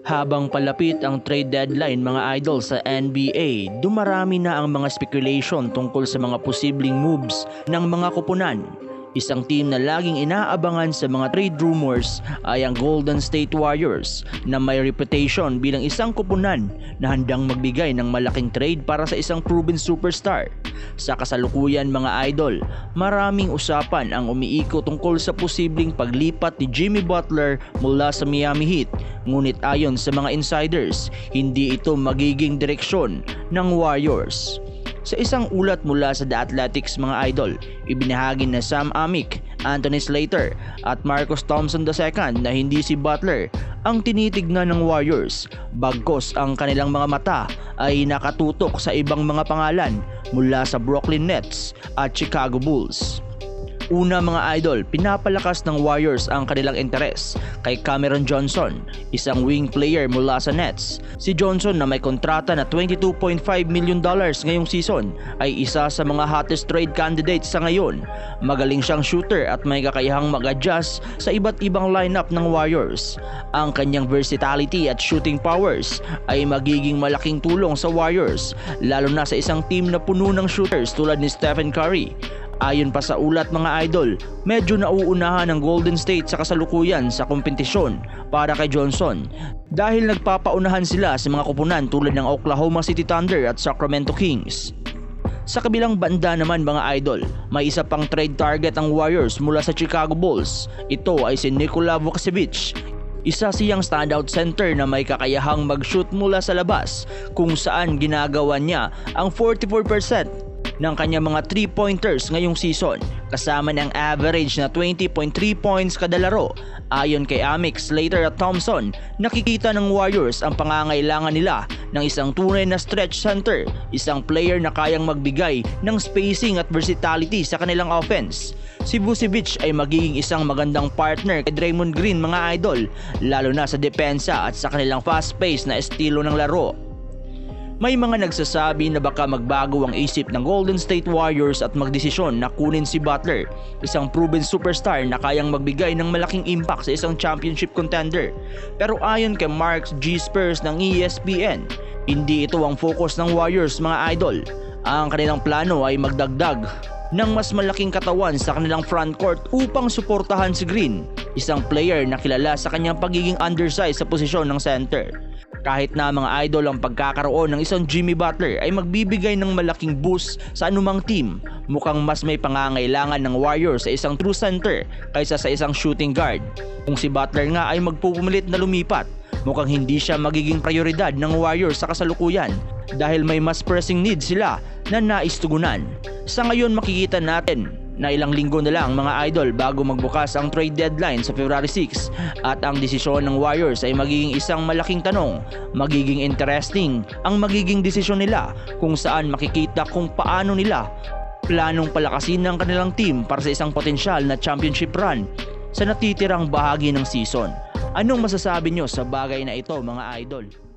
Habang palapit ang trade deadline mga idol sa NBA, dumarami na ang mga speculation tungkol sa mga posibleng moves ng mga koponan. Isang team na laging inaabangan sa mga trade rumors ay ang Golden State Warriors na may reputation bilang isang koponan na handang magbigay ng malaking trade para sa isang proven superstar. Sa kasalukuyan mga idol, maraming usapan ang umiikot tungkol sa posibleng paglipat ni Jimmy Butler mula sa Miami Heat. Ngunit ayon sa mga insiders, hindi ito magiging direksyon ng Warriors. Sa isang ulat mula sa The Athletics mga idol, ibinahagi na Sam Amick, Anthony Slater at Marcus Thompson II na hindi si Butler ang tinitignan ng Warriors, bagkus ang kanilang mga mata ay nakatutok sa ibang mga pangalan mula sa Brooklyn Nets at Chicago Bulls. Una mga idol, pinapalakas ng Warriors ang kanilang interes kay Cameron Johnson, isang wing player mula sa Nets. Si Johnson na may kontrata na $22.5 million ngayong season ay isa sa mga hottest trade candidates sa ngayon. Magaling siyang shooter at may kakayahang mag-adjust sa iba't ibang lineup ng Warriors. Ang kanyang versatility at shooting powers ay magiging malaking tulong sa Warriors, lalo na sa isang team na puno ng shooters tulad ni Stephen Curry. Ayon pa sa ulat mga idol, medyo nauunahan ng Golden State sa kasalukuyan sa kompetisyon para kay Johnson dahil nagpapaunahan sila sa mga koponan tulad ng Oklahoma City Thunder at Sacramento Kings. Sa kabilang banda naman mga idol, may isa pang trade target ang Warriors mula sa Chicago Bulls. Ito ay si Nikola Vucevic. Isa siyang standout center na may kakayahang mag-shoot mula sa labas kung saan ginagawa niya ang 44% ng kanyang mga 3-pointers ngayong season kasama ng average na 20.3 points kada laro. Ayon kay Amick, Slater at Thompson, nakikita ng Warriors ang pangangailangan nila ng isang tunay na stretch center, isang player na kayang magbigay ng spacing at versatility sa kanilang offense. Si Vucevic ay magiging isang magandang partner kay Draymond Green mga idol, lalo na sa depensa at sa kanilang fast-paced na estilo ng laro. May mga nagsasabi na baka magbago ang isip ng Golden State Warriors at magdesisyon na kunin si Butler, isang proven superstar na kayang magbigay ng malaking impact sa isang championship contender. Pero ayon kay Mark G. Spurs ng ESPN, hindi ito ang focus ng Warriors mga idol. Ang kanilang plano ay magdagdag ng mas malaking katawan sa kanilang frontcourt upang suportahan si Green, isang player na kilala sa kanyang pagiging undersized sa posisyon ng center. Kahit na mga idol ang pagkakaroon ng isang Jimmy Butler ay magbibigay ng malaking boost sa anumang team, mukhang mas may pangangailangan ng Warriors sa isang true center kaysa sa isang shooting guard. Kung si Butler nga ay magpupumilit na lumipat, mukhang hindi siya magiging prioridad ng Warriors sa kasalukuyan dahil may mas pressing needs sila na nais tugunan. Sa ngayon makikita natin na ilang linggo na lang mga idol bago magbukas ang trade deadline sa February 6 at ang desisyon ng Warriors ay magiging isang malaking tanong. Magiging interesting ang magiging desisyon nila kung saan makikita kung paano nila planong palakasin ng kanilang team para sa isang potensyal na championship run sa natitirang bahagi ng season. Anong masasabi nyo sa bagay na ito mga idol?